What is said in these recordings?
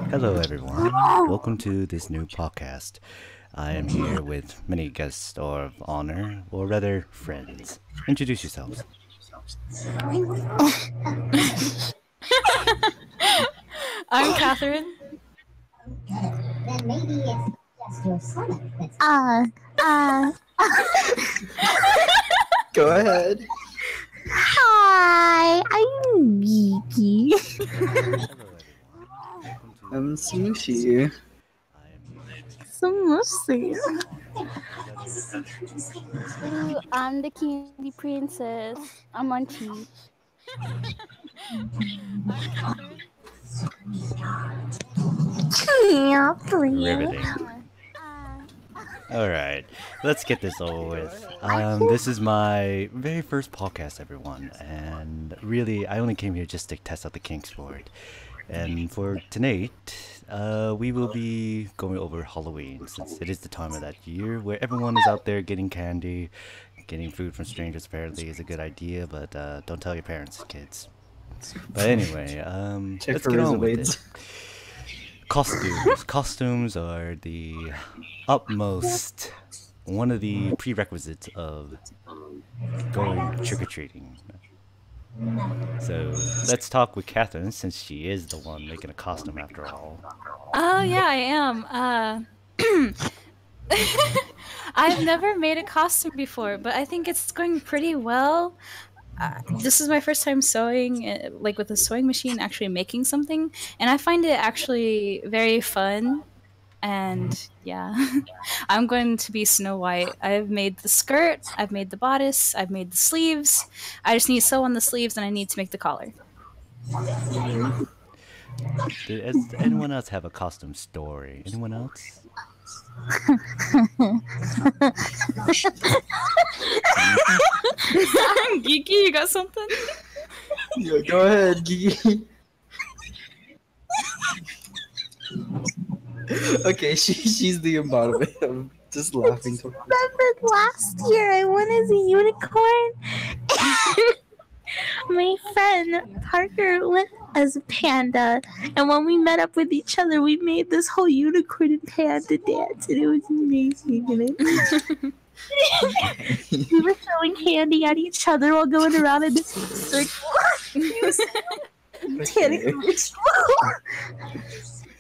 Hello, everyone. Welcome to this new podcast. I am here with many guests of honor, or rather, friends. Introduce yourselves. I'm Katherine. Go ahead. Hi, I'm Geekie. I'm Sumishi. Sumishi. I'm the candy princess. I'm Munchie. Riveting. Alright, let's get this over with. This is my very first podcast, everyone, and really, I only came here just to test out the kinks for it. And for tonight, we will be going over Halloween, since it is the time of that year where everyone is out there getting candy. Getting food from strangers apparently is a good idea, but don't tell your parents, kids. But anyway, let's get on with it. Costumes. Costumes are the utmost, one of the prerequisites of going trick-or-treating. So let's talk with Katherine, since she is the one making a costume after all. Oh yeah, I am. I've never made a costume before, but I think it's going pretty well. This is my first time sewing, like with a sewing machine, actually making something, and I find it actually very fun. And yeah, I'm going to be Snow White. I've made the skirt, I've made the bodice, I've made the sleeves. I just need to sew on the sleeves, and I need to make the collar. Does anyone else have a costume story? Anyone else? Geekie, you got something? Yeah, go ahead, Geekie. Okay, she's the embodiment. I'm just laughing. Remember last year I went as a unicorn? My friend Parker went as a panda, and when we met up with each other, we made this whole unicorn and panda dance, and it was amazing. We were throwing candy at each other while going around in this circle. Okay.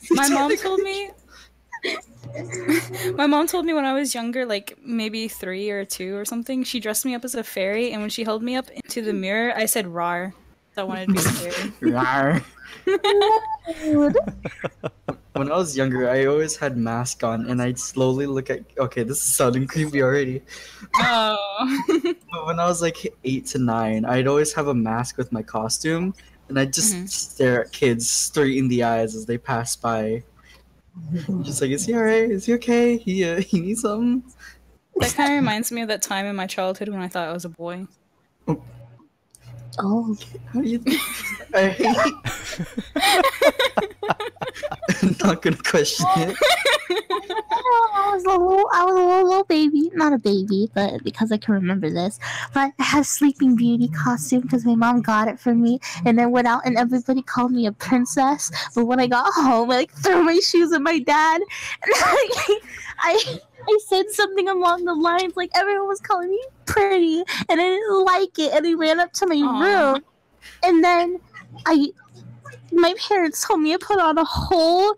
My mom told me. My mom told me when I was younger, like maybe 3 or 2 or something, she dressed me up as a fairy, and when she held me up into the mirror, I said "rar." So I wanted to be scary. Rawr. When I was younger, I always had mask on, and I'd slowly look at. Okay, this is sounding creepy already. Oh. But when I was like 8 to 9, I'd always have a mask with my costume, and I'd just stare at kids straight in the eyes as they pass by. Just like, is he alright? Is he okay? He needs something? That kind of reminds me of that time in my childhood when I thought I was a boy. Oh. How do you think? I'm not gonna question it. I was a little baby, not a baby, but because I can remember this. But I had a Sleeping Beauty costume because my mom got it for me, and then went out and everybody called me a princess. But when I got home, I like threw my shoes at my dad, and I said something along the lines like everyone was calling me pretty, and I didn't like it, and I ran up to my room, and then my parents told me I put on a whole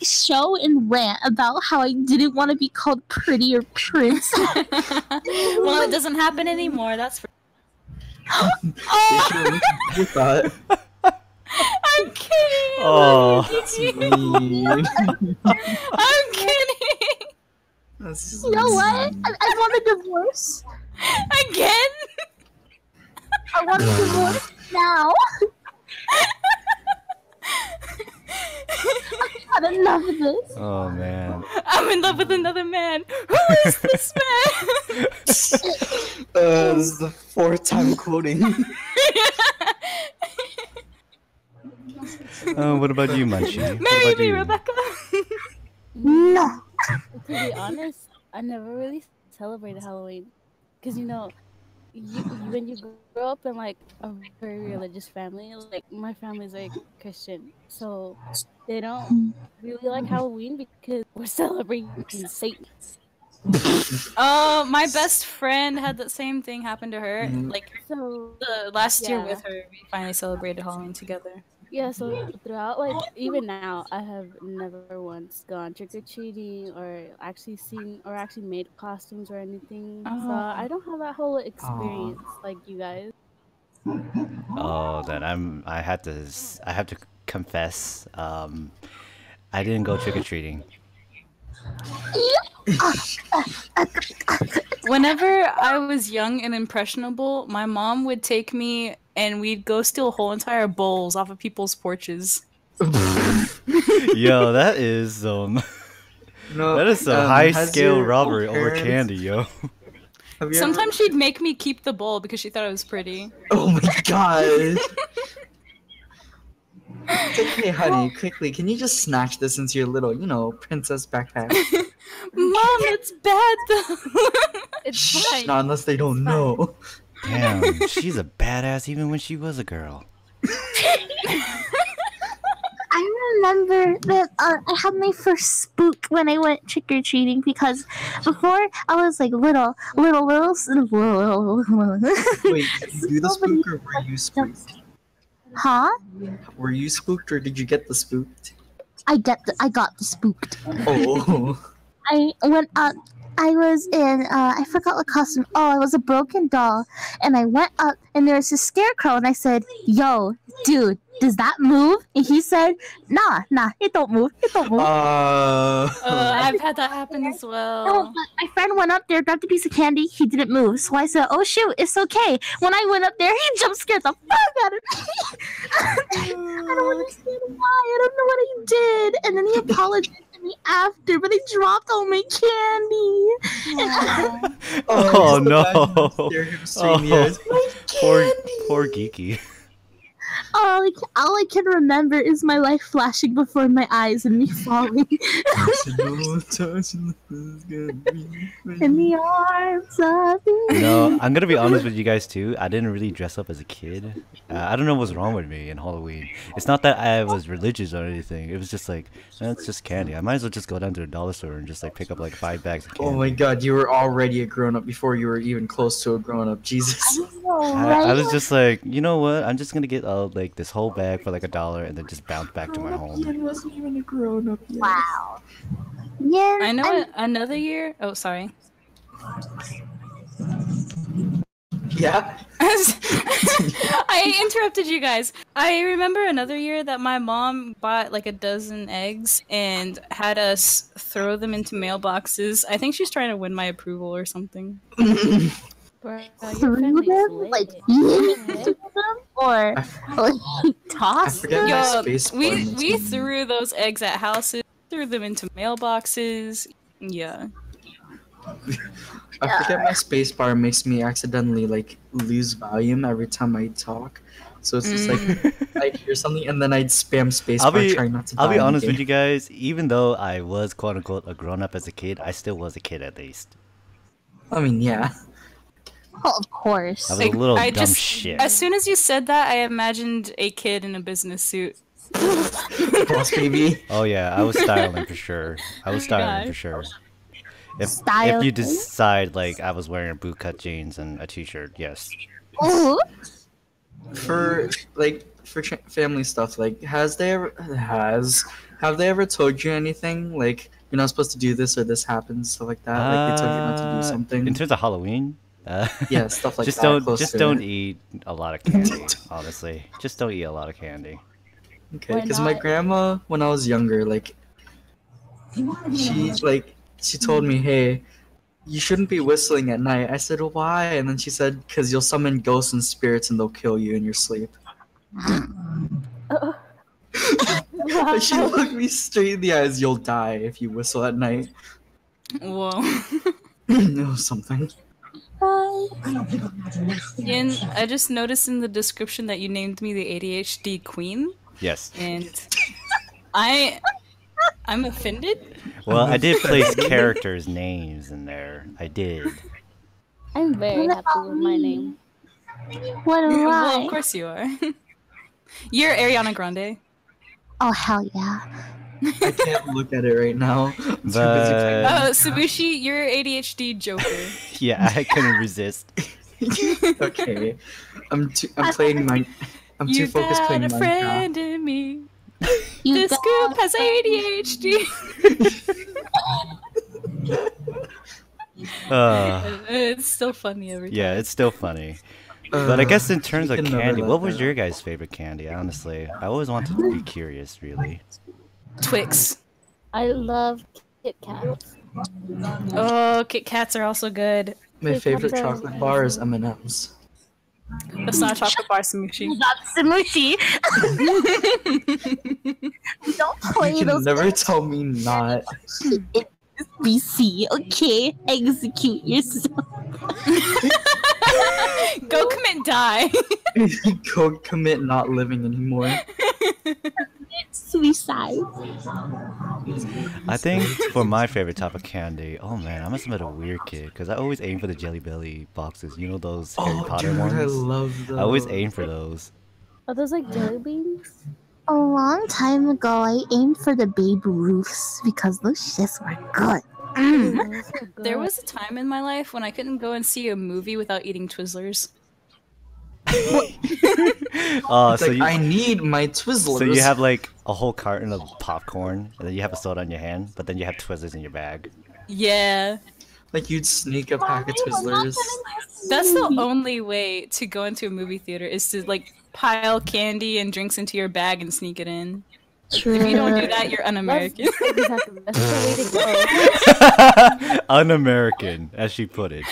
show and rant about how I didn't want to be called pretty or prince. Well, it doesn't happen anymore. That's for. You thought. I'm kidding. Oh, I'm kidding. You know what? I want a divorce. Again? I want a divorce now. I've had enough of this. oh man. I'm in love with another man. Who is this man? This is the 4th time quoting. What about you, Munchie? Marry me, Rebecca. No. To be honest, I never really celebrated Halloween. Because, when you grow up in, like, a very religious family, like, my family's, like, Christian. So, they don't really like Halloween because we're celebrating Satan. Oh, my best friend had the same thing happen to her. Like So the last year yeah. with her, we finally celebrated Halloween together. Yeah, so throughout, like, even now, I have never once gone trick-or-treating or actually seen or actually made costumes or anything. So I don't have that whole experience like you guys. Oh, then I have to confess. I didn't go trick or treating. Whenever I was young and impressionable, my mom would take me and we'd go steal whole entire bowls off of people's porches. Yo, that is No, that is some high scale robbery over candy, yo. Sometimes she'd make me keep the bowl because she thought it was pretty. Oh my god. It's like, hey honey, quickly, can you just snatch this into your little, princess backpack? Mom, it's bad though. It's fine. Not unless they don't know. Damn, she's a badass even when she was a girl. I remember that I had my first spook when I went trick or treating because before I was like little. Wait, did you do the spook or were you spooked? Huh? Were you spooked or did you get the spooked? I got the spooked. Oh. I went up. I was in, I forgot what costume. Oh, I was a broken doll. And I went up and there was a scarecrow and I said, yo, dude, does that move? And he said, nah, it don't move. It don't move. I've had that happen as well. No, but my friend went up there, grabbed a piece of candy. He didn't move. So I said, oh, shoot, it's okay. When I went up there, he jump scared the fuck out of me. I don't understand why. I don't know what he did. And then he apologized to me after, but he dropped all my candy. Oh no! Poor Geekie. All I can remember is my life flashing before my eyes and me falling. In the arms of the... No, I'm gonna be honest with you guys too. I didn't really dress up as a kid. I don't know what's wrong with me in Halloween. It's not that I was religious or anything. It was just like, it's just candy. I might as well just go down to the dollar store and just like pick up like 5 bags of candy. Oh my god, you were already a grown-up before you were even close to a grown-up. Jesus. I was just like, you know what? I'm just gonna get like this whole bag for like $1 and then just bounce back to my home. Yen wasn't even a grown-up yet. Wow. Yeah. I know another year. Oh, sorry. Yeah. I interrupted you guys. I remember another year that my mom bought like a dozen eggs and had us throw them into mailboxes. I think she's trying to win my approval or something. Bro, Threw them? Like, threw them? Or, like, tossed them? my space we threw those eggs at houses, threw them into mailboxes. Yeah. I forget my space bar makes me accidentally like lose volume every time I talk. So it's just like I'd hear something and then I'd spam space bar trying not to die. I'll be honest with you guys, even though I was quote unquote a grown up as a kid, I still was a kid at least. I mean, yeah. Oh, of course. I was a little dumb shit. As soon as you said that, I imagined a kid in a business suit. Boss baby. Oh yeah, I was styling for sure. If you decide like I was wearing bootcut jeans and a t-shirt, yes. Ooh. For family stuff, like have they ever told you anything like you're not supposed to do this or this happens, stuff like that? Like they told you not to do something. In terms of Halloween, yeah, stuff like just that. Don't eat a lot of candy. Honestly, just don't eat a lot of candy. Okay, because my grandma, when I was younger, like she told me, hey, you shouldn't be whistling at night. I said, why? And then she said, because you'll summon ghosts and spirits and they'll kill you in your sleep. She looked me straight in the eyes, you'll die if you whistle at night. Whoa. It was something. Yin, I just noticed in the description that you named me the ADHD queen. Yes. And I'm offended. Well, I did place characters' names in there. I did. I'm very happy with my name. What am Well, I? of course you are. You're Ariana Grande. Oh hell yeah! I can't look at it right now. I'm too busy But Oh, Sumishi, you're ADHD Joker. yeah, I couldn't resist. Okay, I'm playing my. I'm too You focused got playing a Minecraft. friend in me. You This got- group has ADHD. It's still funny every time. Yeah, it's still funny. But I guess in terms of you can never candy, let what was that your up. guys' favorite candy? Honestly, I always wanted to be curious. Really. Twix. I love Kit Kats. Oh, Kit Kats are also good. My Kit favorite Kats are chocolate bar is amazing. M&M's. That's not a chocolate bar, Sumishi. That's Sumishi. Don't play You can those never tell me not. BC, okay? Execute yourself. Go commit die. Go commit not living anymore. Suicide. I think for my favorite type of candy, oh man, I must have been a weird kid because I always aim for the Jelly Belly boxes. You know those Harry Potter dude, ones? I love those. I always aim for those. Are those like jelly beans? A long time ago, I aimed for the Babe Ruths because those shits were good. Those are There good. was a time in my life when I couldn't go and see a movie without eating Twizzlers. It's So like, you, I need my Twizzlers. so you have like a whole carton of popcorn, and then you have a soda in your hand, but then you have Twizzlers in your bag. Yeah. Like you'd sneak a pack of Twizzlers. That's the only way to go into a movie theater is to like pile candy and drinks into your bag and sneak it in. True. If you don't do that, you're un-American. Exactly. That's the way to go. Un-American, as she put it.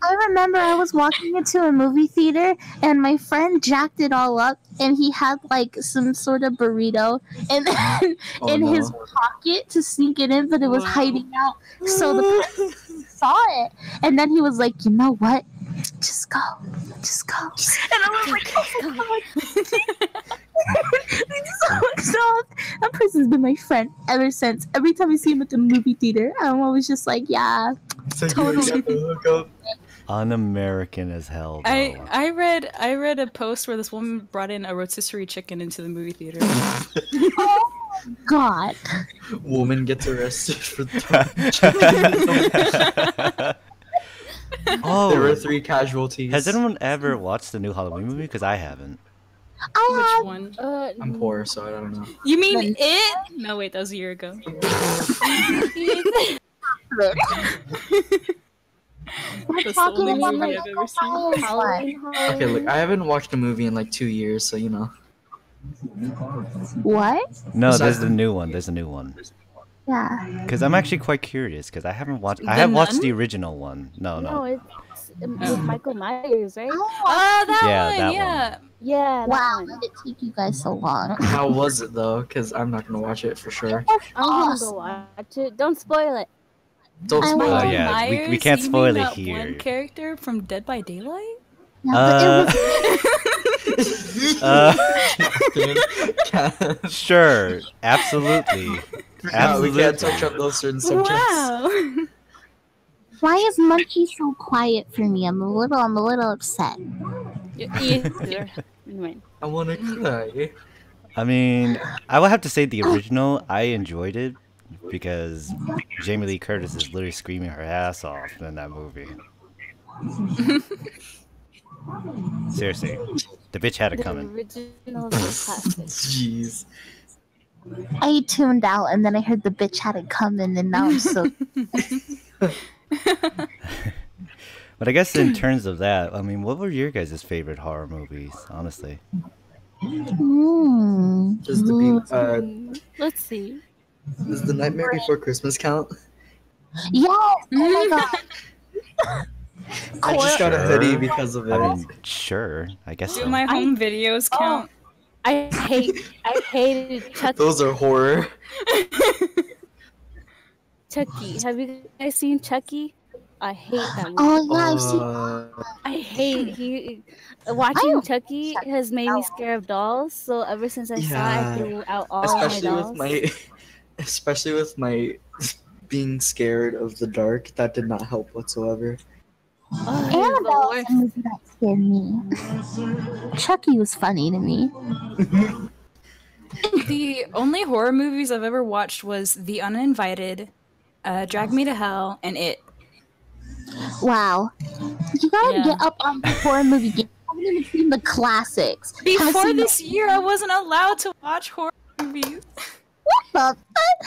I remember I was walking into a movie theater and my friend jacked it all up and he had like some sort of burrito and then Oh, in no. his pocket to sneak it in, but it was hiding out. So the person saw it and then he was like, you know what? Just go. Just go. And I was like, oh my god. So that person's been my friend ever since. Every time I see him at the movie theater, I'm always just like, yeah. So Totally. you get the hookup. Un-American as hell. Though. I read a post where this woman brought in a rotisserie chicken into the movie theater. God. Woman gets arrested for Oh, There were 3 casualties. has anyone ever watched the new Halloween movie? Because I haven't. I Which one? I'm poor, so I don't know. You mean it? No, wait, that was a year ago. We're That's the talking only about movie the I've ever seen. Halloween one. Halloween, Okay, look, I haven't watched a movie in like 2 years, so you know. What? No, Is that- there's the new one. There's a new one. Yeah. Because I'm actually quite curious. Because I haven't watched. I The have watched Nun? the original one. No, No, no. it's with Michael Myers, right? Oh, that Yeah, one, that one. yeah. Yeah. Wow, That did one. it take you guys so long? How was it though? Because I'm not gonna watch it for sure. I'm gonna go watch it. Don't spoil it. Don't I spoil will. Oh, it. yeah, we Myers, can't you spoil mean it that here. One character from Dead by Daylight? Yeah, but it was Sure, absolutely, We can't absolutely. touch on those certain subjects. Wow. why is Munchie so quiet for me? I'm a little upset. Anyway. I wanna cry. I mean, I would have to say the original. I enjoyed it because Jamie Lee Curtis is literally screaming her ass off in that movie. Seriously, the bitch had it The coming. original is a classic. Jeez. I tuned out and then I heard the bitch had it coming and now I'm so But I guess in terms of that, I mean, what were your guys' favorite horror movies? Honestly, Does Let's see. does the Nightmare Before Christmas count? Yes! Oh my god. I just got a Sure. hoodie because of it. I mean, sure, I guess Do so. my home videos count? I hated Chucky. Those are horror. Chucky. Have you guys seen Chucky? I hate that movie. Oh yeah, I've seen I hate watching Chucky has made me scared of dolls. So ever since I saw it, Yeah. I threw out all of my especially dolls. with my especially with my being scared of the dark. That did not help whatsoever. Oh, he's the Annabelle was worst. a movie that scared me. Chucky was funny to me. The only horror movies I've ever watched was The Uninvited, Drag Me to Hell, and It. Wow. You gotta Yeah. get up on the horror movie game. I haven't even seen the classics. Haven't Before seen this year, I wasn't allowed to watch horror movies. What the fuck?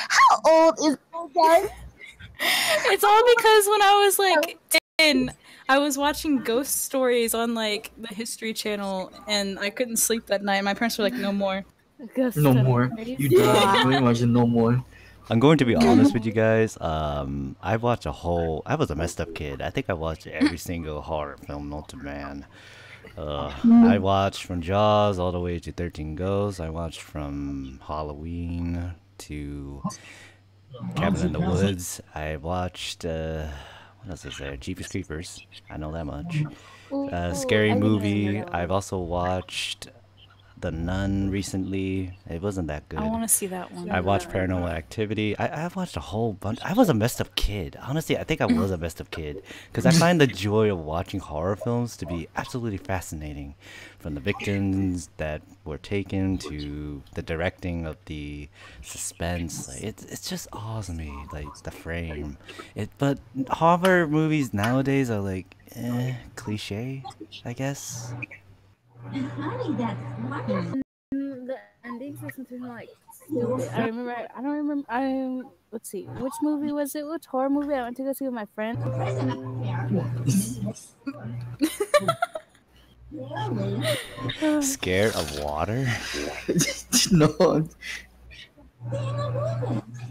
How old is this guy? It's all because when I was like 10, I was watching ghost stories on like the History Channel, and I couldn't sleep that night. My parents were like, "No more." No more. You died. Can you imagine no more? I'm going to be honest with you guys. I watched I was a messed up kid. I think I watched every single horror film known to man. I watched from Jaws all the way to 13 Ghosts. I watched from Halloween to Cabin in the Woods. I watched, what else is there? Jeepers Creepers. I know that much. Scary Movie. I've also watched The Nun recently. It wasn't that good. I want to see that one. I watched Paranormal Activity. I've watched a whole bunch. I was a messed up kid. Honestly, I think I was a messed up kid. Because I find the joy of watching horror films to be absolutely fascinating. From the victims that were taken to the directing of the suspense. Like, it's just awesome to me. Like, the frame. But horror movies nowadays are like, cliche, I guess. The endings are something like stupid. I don't remember. Let's see. Which movie was it? Which horror movie I went to go see with my friend? Scared of water? No,